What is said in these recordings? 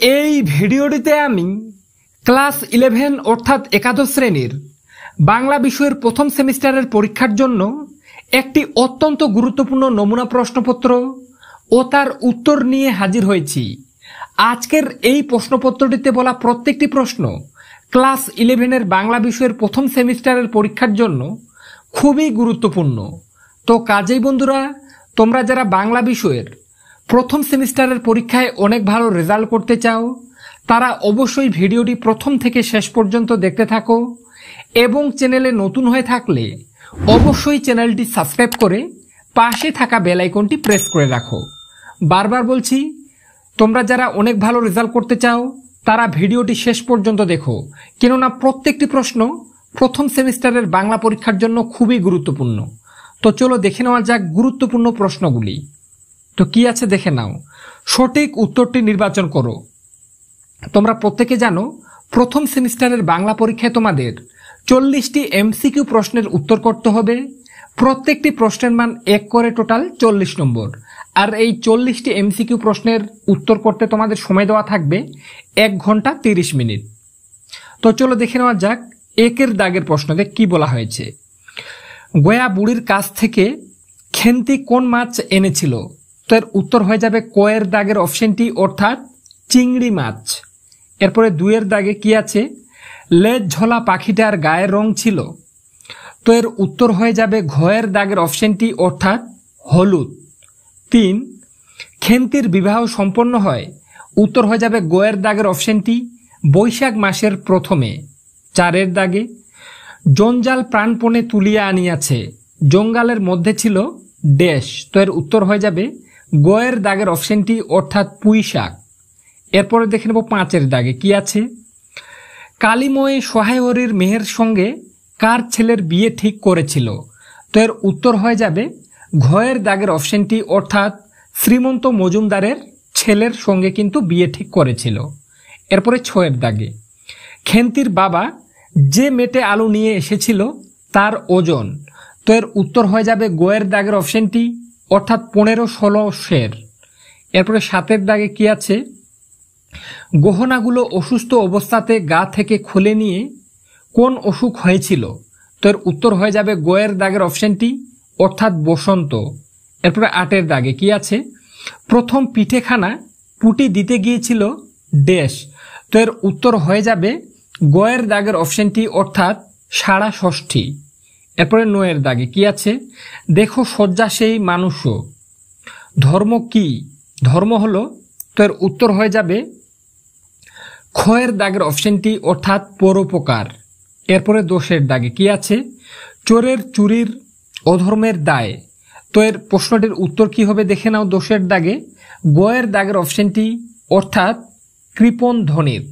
এই ভিডিওটিতে আমি ক্লাস 11 অর্থাৎ একাদশ শ্রেণীর বাংলা বিষয়ের প্রথম সেমিস্টারের পরীক্ষার জন্য একটি অত্যন্ত গুরুত্বপূর্ণ নমুনা প্রশ্নপত্র ও তার উত্তর নিয়ে হাজির হয়েছি। আজকের এই প্রশ্নপত্রটিতে বলা প্রত্যেকটি প্রশ্ন ক্লাস 11 বাংলা বিষয়ের প্রথম সেমিস্টারের পরীক্ষার জন্য খুবই গুরুত্বপূর্ণ। তো কাজেই বন্ধুরা, তোমরা যারা বাংলা বিষয়ের প্রথম সেমিস্টারের পরীক্ষায় অনেক ভালো রেজাল্ট করতে চাও তারা অবশ্যই ভিডিওটি প্রথম থেকে শেষ পর্যন্ত দেখতে থাকো এবং চ্যানেলে নতুন হয়ে থাকলে অবশ্যই চ্যানেলটি সাবস্ক্রাইব করে পাশে থাকা বেল আইকনটি প্রেস করে রাখো। বারবার বলছি, তোমরা যারা অনেক ভালো রেজাল্ট করতে চাও তারা ভিডিওটি শেষ পর্যন্ত দেখো, কেননা প্রত্যেকটি প্রশ্ন প্রথম সেমিস্টারের বাংলা পরীক্ষার জন্য খুবই গুরুত্বপূর্ণ। তো চলো দেখে নেওয়া যাক গুরুত্বপূর্ণ প্রশ্নগুলি। তো কি আছে দেখে নাও। সঠিক উত্তরটি নির্বাচন করো। তোমরা প্রত্যেকে জানো প্রথম সেমিস্টারের বাংলা পরীক্ষায় তোমাদের 40টি এমসিকিউ প্রশ্নের উত্তর করতে হবে। প্রত্যেকটি প্রশ্নের মান 1 করে, টোটাল 40 নম্বর। আর এই 40টি এমসিকিউ প্রশ্নের উত্তর করতে তোমাদের সময় দেওয়া থাকবে 1 ঘন্টা 30 মিনিট। তো চলো দেখে নেওয়া যাক একের দাগের প্রশ্নতে কি বলা হয়েছে। গয়া বুড়ির কাছ থেকে খেন্তি কোন মাছ এনেছিল? তো এর উত্তর হয়ে যাবে কয়ের দাগের অপশনটি, অর্থাৎ চিংড়ি মাছ। এরপরে 2 দাগে কি আছে? লেজ ঝোলা পাখিটার গায়ের রং ছিল। তো এর উত্তর হয়ে যাবে ঘয়ের দাগের অপশনটি, অর্থাৎ হলুদ। 3, খেন্তির বিবাহ সম্পন্ন হয়। উত্তর হয়ে যাবে গয়ের দাগের অপশনটি, বৈশাখ মাসের প্রথমে। 4 দাগে জঞ্জাল প্রাণপণে তুলিয়া আনিয়াছে, জঙ্গালের মধ্যে ছিল ড্যাশ। তো এর উত্তর হয়ে যাবে গয়ের দাগের অপশনটি, অর্থাৎ পুঁই শাক। এরপরে দেখে নেব 5 দাগে কি আছে। কালিময়ে সহায় হরির মেহের সঙ্গে কার ছেলের বিয়ে ঠিক করেছিল? তো এর উত্তর হয়ে যাবে ঘয়ের দাগের অপশনটি, অর্থাৎ শ্রীমন্ত মজুমদারের ছেলের সঙ্গে কিন্তু বিয়ে ঠিক করেছিল। এরপরে 6 দাগে খেন্তির বাবা যে মেটে আলু নিয়ে এসেছিল তার ওজন। তো এর উত্তর হয়ে যাবে গয়ের দাগের অপশনটি, অর্থাৎ 15-16 সের। এরপরে 7 দাগে কি আছে? গহনাগুলো অসুস্থ অবস্থাতে গা থেকে খুলে নিয়ে কোন অসুখ হয়েছিল? তো এর উত্তর হয়ে যাবে গয়ের দাগের অপশনটি, অর্থাৎ বসন্ত। এরপরে 8 দাগে কি আছে? প্রথম পিঠেখানা পুটি দিতে গিয়েছিল ড্যাশ। তো এর উত্তর হয়ে যাবে গয়ের দাগের অপশনটি, অর্থাৎ সাড়া ষষ্ঠী। এরপরে 9 দাগে কি আছে? দেখো শয্যা সেই মানুষও। ধর্ম কি? ধর্ম হলো। তো এর উত্তর হয়ে যাবে ক্ষয়ের দাগের অপশনটি, অর্থাৎ পরোপকার। এরপরে 10 দাগে কি আছে? চোরের চুরির অধর্মের দায়। তো এর প্রশ্নটির উত্তর কি হবে দেখে নাও। 10 দাগে গয়ের দাগের অপশনটি, অর্থাৎ কৃপণ ধনির।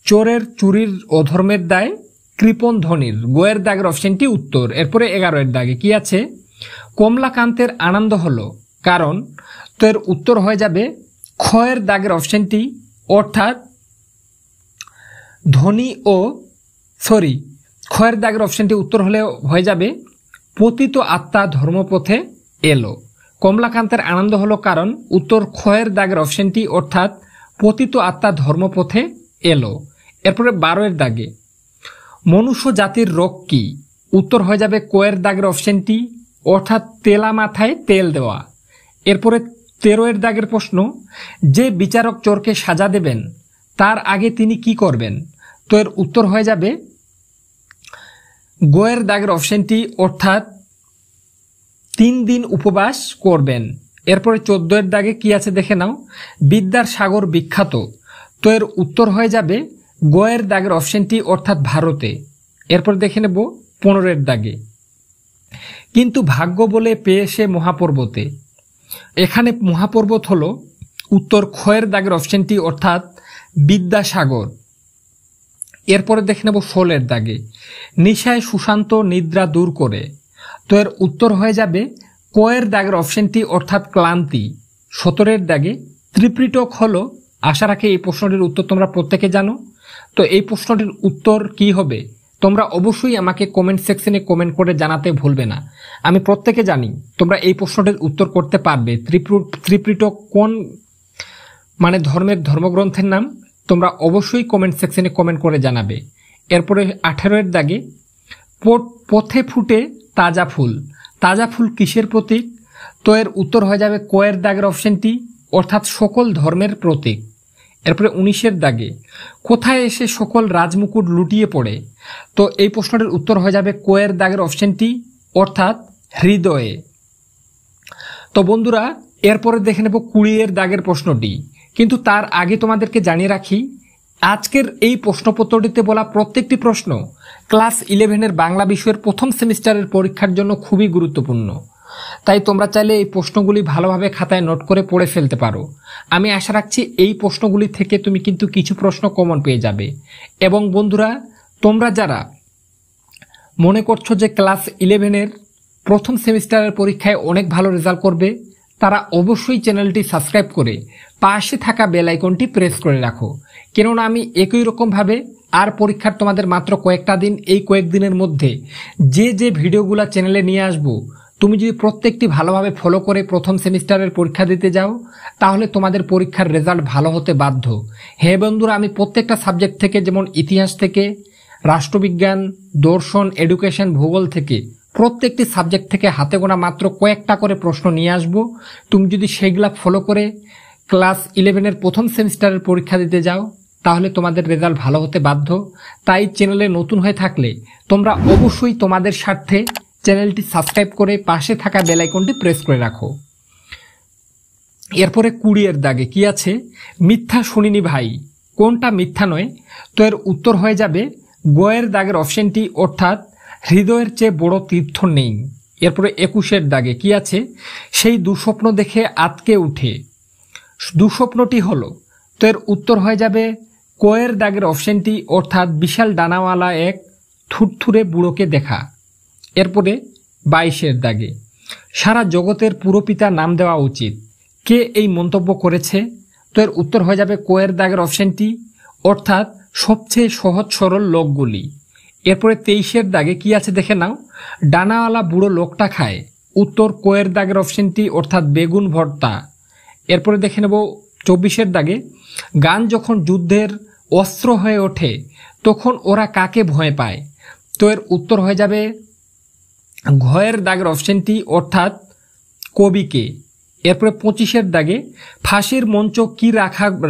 চোরের চুরির অধর্মের দায় কৃপণ ধনির, গয়ের দাগের অপশনটি উত্তর। এরপরে 11 দাগে কি আছে? কমলাকান্তের আনন্দ হলো কারণ। তো এর উত্তর হয়ে যাবে ক্ষয়ের দাগের অপশনটি, অর্থাৎ ধনী ও ক্ষয়ের দাগের অপশনটি উত্তর হলে হয়ে যাবে পতিত আত্মা ধর্মপথে এলো। কমলাকান্তের আনন্দ হলো কারণ, উত্তর ক্ষয়ের দাগের অপশনটি, অর্থাৎ পতিত আত্মা ধর্মপথে এলো। এরপরে 12 দাগে মনুষ্য জাতির রোগ কি? উত্তর হয়ে যাবে কয়ের দাগের অপশনটি, অর্থাৎ তেলা মাথায় তেল দেওয়া। এরপরে 13 দাগের প্রশ্ন, যে বিচারক চোরকে সাজা দেবেন তার আগে তিনি কি করবেন? তো এর উত্তর হয়ে যাবে গয়ের দাগের অপশনটি, অর্থাৎ 3 দিন উপবাস করবেন। এরপরে 14 দাগে কি আছে দেখে নাও। বিদ্যার সাগর বিখ্যাত। তো এর উত্তর হয়ে যাবে গয়ের দাগের অপশনটি, অর্থাৎ ভারতে। এরপর দেখে নেব 15 দাগে কিন্তু ভাগ্য বলে পেয়ে সে মহাপর্বতে। এখানে মহাপর্বত হলো উত্তর ক্ষয়ের দাগের অপশনটি, অর্থাৎ বিদ্যাসাগর। এরপরে দেখে নেব 16 দাগে নিশায় সুশান্ত নিদ্রা দূর করে। তো এর উত্তর হয়ে যাবে কয়ের দাগের অপশনটি, অর্থাৎ ক্লান্তি। 17 দাগে ত্রিপিটক হলো। আশা রাখি এই প্রশ্নটির উত্তর তোমরা প্রত্যেকে জানো। তো এই প্রশ্নটির উত্তর কি হবে তোমরা অবশ্যই আমাকে কমেন্ট সেকশনে কমেন্ট করে জানাতে ভুলবে না। আমি প্রত্যেকে জানি তোমরা এই প্রশ্নটির উত্তর করতে পারবে। ত্রিপিটক কোন মানে ধর্মের ধর্মগ্রন্থের নাম তোমরা অবশ্যই কমেন্ট সেকশনে কমেন্ট করে জানাবে। এরপরে 18 এর দাগে পথে ফুটে তাজা ফুল। তাজা ফুল কিসের প্রতীক? তো এর উত্তর হয়ে যাবে কয়ের দাগের অপশনটি, অর্থাৎ সকল ধর্মের প্রতীক। এরপরে 19 এর দাগে কোথায় এসে সকল রাজমুকুট লুটিয়ে পড়ে? তো এই প্রশ্নটির উত্তর হয়ে যাবে কয়ের দাগের অপশনটি, অর্থাৎ হৃদয়ে। তো বন্ধুরা, এরপরে দেখে নেব 20 এর দাগের প্রশ্নটি, কিন্তু তার আগে তোমাদেরকে জানিয়ে রাখি আজকের এই প্রশ্নপত্রটিতে বলা প্রত্যেকটি প্রশ্ন ক্লাস 11-এর বাংলা বিষয়ের প্রথম সেমিস্টারের পরীক্ষার জন্য খুবই গুরুত্বপূর্ণ। তাই তোমরা চাইলে এই প্রশ্নগুলি ভালোভাবে খাতায় নোট করে পড়ে ফেলতে পারো। আমি আশা রাখছি এই প্রশ্নগুলি থেকে তুমি কিন্তু কিছু প্রশ্ন কমন পেয়ে যাবে। এবং বন্ধুরা, তোমরা যারা মনে করছো যে ক্লাস 11-এর প্রথম সেমিস্টারের পরীক্ষায় অনেক ভালো রেজাল্ট করবে, তারা অবশ্যই চ্যানেলটি সাবস্ক্রাইব করে পাশে থাকা বেল আইকনটি প্রেস করে রাখো। কেননা আমি একই রকমভাবে আর পরীক্ষার তোমাদের মাত্র কয়েকটা দিন, এই কয়েকদিনের মধ্যে যে ভিডিওগুলো চ্যানেলে নিয়ে আসবো, তুমি যদি প্রত্যেকটি ভালোভাবে ফলো করে প্রথম সেমিস্টারের পরীক্ষা দিতে যাও, তাহলে তোমাদের পরীক্ষার রেজাল্ট ভালো হতে বাধ্য। হ্যাঁ বন্ধুরা, আমি প্রত্যেকটা সাবজেক্ট থেকে, যেমন ইতিহাস থেকে, রাষ্ট্রবিজ্ঞান, দর্শন, এডুকেশন, ভূগোল থেকে, প্রত্যেকটি সাবজেক্ট থেকে হাতে গোনা মাত্র কয়েকটা করে প্রশ্ন নিয়ে আসবো। তুমি যদি সেগুলা ফলো করে ক্লাস 11-এর প্রথম সেমিস্টারের পরীক্ষা দিতে যাও, তাহলে তোমাদের রেজাল্ট ভালো হতে বাধ্য। তাই চ্যানেলে নতুন হয়ে থাকলে তোমরা অবশ্যই তোমাদের স্বার্থে চ্যানেলটি সাবস্ক্রাইব করে পাশে থাকা বেল আইকনটি প্রেস করে রাখো। এরপরে 20 এর দাগে কি আছে? মিথ্যা শুনিনি ভাই। কোনটা মিথ্যা নয়? তো এর উত্তর হয়ে যাবে গয়ের দাগের অপশনটি, অর্থাৎ হৃদয়ের চেয়ে বড় তীর্থ নেই। এরপরে 21 এর দাগে কি আছে? সেই দুঃস্বপ্ন দেখে আতকে উঠে। দুঃস্বপ্নটি হলো, তো এর উত্তর হয়ে যাবে কয়ের দাগের অপশনটি, অর্থাৎ বিশাল ডানাওয়ালা এক থুরথুরে বুড়োকে দেখা। এরপরে 22 এর দাগে সারা জগতের পুরোপিতা নাম দেওয়া উচিত। কে এই মন্তব্য করেছে? তো এর উত্তর হয়ে যাবে কয়ের দাগের অপশনটি, অর্থাৎ সবচেয়ে সহজ সরল লোকগুলি। এরপরে 23 এর দাগে কি আছে দেখে নাও? ডানাওয়ালা বুড়ো লোকটা খায়। উত্তর কয়ের দাগের অপশনটি, অর্থাৎ বেগুন ভর্তা। এরপরে দেখে নেব 24 এর দাগে গান যখন যুদ্ধের অস্ত্র হয়ে ওঠে তখন ওরা কাকে ভয় পায়? তো এর উত্তর হয়ে যাবে ঘয়ের দাগের অপশনটি, অর্থাৎ কবিকে। এরপরে 25 এর দাগে ফাঁসির মঞ্চ কি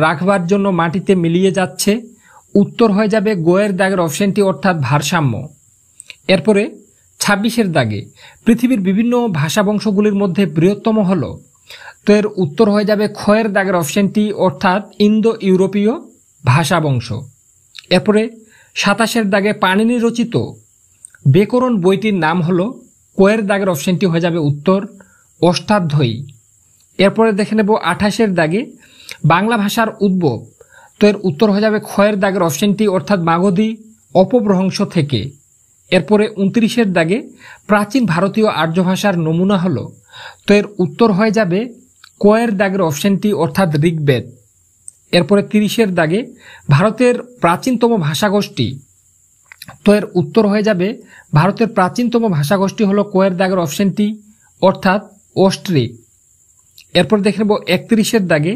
রাখবার জন্য মাটিতে মিলিয়ে যাচ্ছে? উত্তর হয়ে যাবে গয়ের দাগের অপশনটি, অর্থাৎ ভারসাম্য। এরপরে 26 এর দাগে পৃথিবীর বিভিন্ন ভাষা বংশগুলির মধ্যে বৃহত্তম হল। তো এর উত্তর হয়ে যাবে ক্ষয়ের দাগের অপশনটি, অর্থাৎ ইন্দো ইউরোপীয় ভাষা বংশ। এরপরে 27 এর দাগে পাণিনি রচিত ব্যাকরণ বইটির নাম হলো, কয়ের দাগের অপশনটি হয়ে যাবে উত্তর অষ্টাধ্যায়ী। এরপরে দেখে নেব 28 এর দাগে বাংলা ভাষার উদ্ভব। তো এর উত্তর হয়ে যাবে ক্ষয়ের দাগের অপশনটি, অর্থাৎ মাগধী অপভ্রংশ থেকে। এরপরে 29 এর দাগে প্রাচীন ভারতীয় আর্য ভাষার নমুনা হলো। তো এর উত্তর হয়ে যাবে কয়ের দাগের অপশনটি, অর্থাৎ ঋগ্বেদ। এরপরে 30 এর দাগে ভারতের প্রাচীনতম ভাষাগোষ্ঠী। তো এর উত্তর হয়ে যাবে ভারতের প্রাচীনতম ভাষাগোষ্ঠী হলো কয়ের দাগের অপশনটি, অর্থাৎ অস্ট্রিক। এরপর দেখে নেব 31 এর দাগে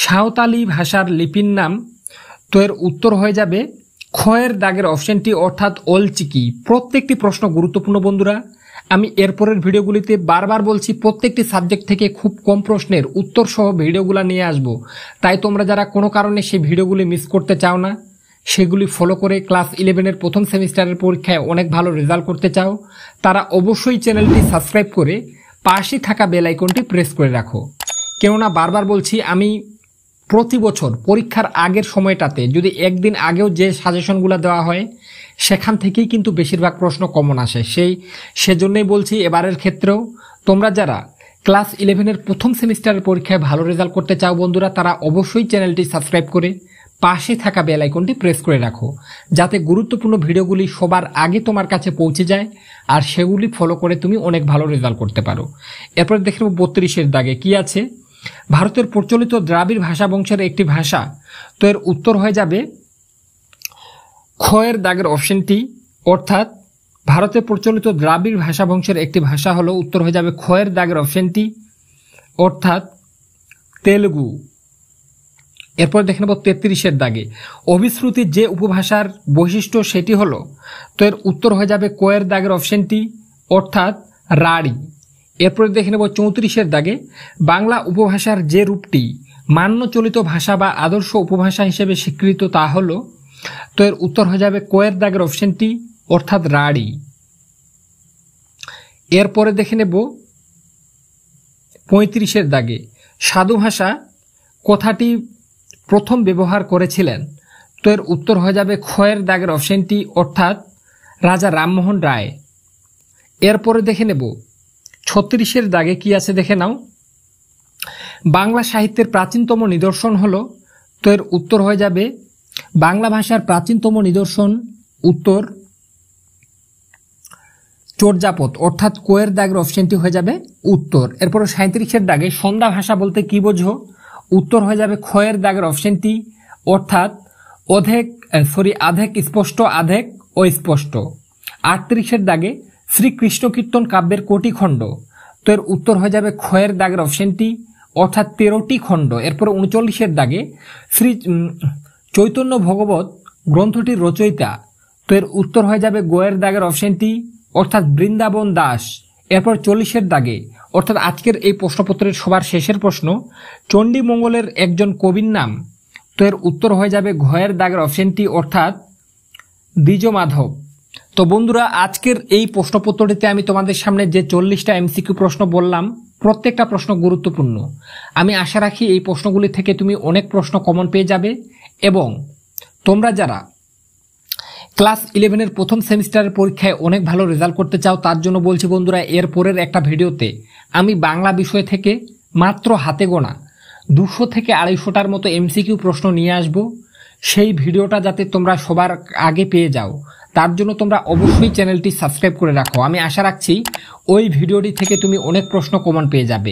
সাঁওতালি ভাষার লিপির নাম। তো এর উত্তর হয়ে যাবে ক্ষয়ের দাগের অপশনটি, অর্থাৎ অলচিকি। প্রত্যেকটি প্রশ্ন গুরুত্বপূর্ণ বন্ধুরা। আমি এরপরের ভিডিওগুলিতে বারবার বলছি, প্রত্যেকটি সাবজেক্ট থেকে খুব কম প্রশ্নের উত্তর সহ ভিডিওগুলো নিয়ে আসব। তাই তোমরা যারা কোনো কারণে সেই ভিডিওগুলি মিস করতে চাও না, সেগুলি ফলো করে ক্লাস 11-এর প্রথম সেমিস্টারের পরীক্ষায় অনেক ভালো রেজাল্ট করতে চাও, তারা অবশ্যই চ্যানেলটি সাবস্ক্রাইব করে পাশে থাকা বেল আইকনটি প্রেস করে রাখো। কেননা বারবার বলছি, আমি প্রতি বছর পরীক্ষার আগের সময়টাতে যদি একদিন আগেও যে সাজেশনগুলো দেওয়া হয়, সেখান থেকেই কিন্তু বেশিরভাগ প্রশ্ন কমন আসে। সেজন্যই বলছি, এবারের ক্ষেত্রেও তোমরা যারা ক্লাস 11-এর প্রথম সেমিস্টারের পরীক্ষায় ভালো রেজাল্ট করতে চাও বন্ধুরা, তারা অবশ্যই চ্যানেলটি সাবস্ক্রাইব করে পাশে থাকা বেল আইকনটি প্রেস করে রাখো, যাতে গুরুত্বপূর্ণ ভিডিওগুলি সবার আগে তোমার কাছে পৌঁছে যায় আর সেগুলি ফলো করে তুমি অনেক ভালো রেজাল্ট করতে পারো। এরপর দেখে নেব 32 এর দাগে কি আছে? ভারতের প্রচলিত দ্রাবিড় ভাষা বংশের একটি ভাষা। তো এর উত্তর হয়ে যাবে ক্ষয়ের দাগের অপশনটি, অর্থাৎ ভারতের প্রচলিত দ্রাবিড় ভাষা বংশের একটি ভাষা হলো, উত্তর হয়ে যাবে ক্ষয়ের দাগের অপশনটি, অর্থাৎ তেলুগু। এরপর দেখে নেব 33-এর দাগে অভিশ্রুতির যে উপভাষার বৈশিষ্ট্য সেটি হলো, তো এর উত্তর হয়ে যাবে ক এর দাগের অপশনটি অর্থাৎ রাঢ়ী। এরপরে দেখে নেব 34-এর দাগে বাংলা উপভাষার যে রূপটি মান্য চলিত ভাষা বা আদর্শ উপভাষা হিসেবে স্বীকৃত তা হলো, তো এর উত্তর হয়ে যাবে ক এর দাগের অপশনটি অর্থাৎ রাঢ়ী। এরপরে দেখে নেব 35-এর দাগে সাধু ভাষা কথাটি প্রথম ব্যবহার করেছিলেন, তো এর উত্তর হয়ে যাবে খ এর দাগের অপশনটি অর্থাৎ রাজা রামমোহন রায়। এরপরে দেখে নেব 36-এর দাগে কি আছে দেখে নাও, বাংলা সাহিত্যের প্রাচীনতম নিদর্শন হলো, তো এর উত্তর হয়ে যাবে বাংলা ভাষার প্রাচীনতম নিদর্শন উত্তর চর্যাপদ অর্থাৎ ক এর দাগের অপশনটি হয়ে যাবে উত্তর। এরপর 37-এর দাগে সন্ধ্যা ভাষা বলতে কি বোঝো, উত্তর হয়ে যাবে খ এর দাগের অপশনটি অর্থাৎ আধেক স্পষ্ট আধেক অস্পষ্ট। 38-এর দাগে শ্রীকৃষ্ণ কীর্তন কাব্যের কটি খণ্ড, তো এর উত্তর হয়ে যাবে খ এর দাগের অপশনটি অর্থাৎ 13টি খণ্ড। এরপর 39-এর দাগে শ্রী চৈতন্য ভগবত গ্রন্থটির রচয়িতা, তো এর উত্তর হয়ে যাবে গ এর দাগের অপশনটি অর্থাৎ বৃন্দাবন দাস। এরপর 40-এর দাগে অর্থাৎ আজকের এই প্রশ্নপত্রের সবার শেষের প্রশ্ন, চণ্ডীমঙ্গলের একজন কবির নাম, তো এর উত্তর হয়ে যাবে ঘ এর দাগের অপশনটি অর্থাৎ দ্বিজমাধব। তো বন্ধুরা, আজকের এই প্রশ্নপত্রটিতে আমি তোমাদের সামনে যে 40টা এমসিকিউ প্রশ্ন বললাম, প্রত্যেকটা প্রশ্ন গুরুত্বপূর্ণ। আমি আশা রাখি এই প্রশ্নগুলি থেকে তুমি অনেক প্রশ্ন কমন পেয়ে যাবে এবং তোমরা যারা ক্লাস 11-এর প্রথম সেমিস্টারের পরীক্ষায় অনেক ভালো রেজাল্ট করতে চাও তার জন্য বলছি বন্ধুরা, এর পরের একটা ভিডিওতে আমি বাংলা বিষয় থেকে মাত্র হাতে গোনা 200 থেকে 250টার মতো এমসিকিউ প্রশ্ন নিয়ে আসব। সেই ভিডিওটা যাতে তোমরা সবার আগে পেয়ে যাও তার জন্য তোমরা অবশ্যই চ্যানেলটি সাবস্ক্রাইব করে রাখো। আমি আশা রাখছি ওই ভিডিওটি থেকে তুমি অনেক প্রশ্ন কমন পেয়ে যাবে।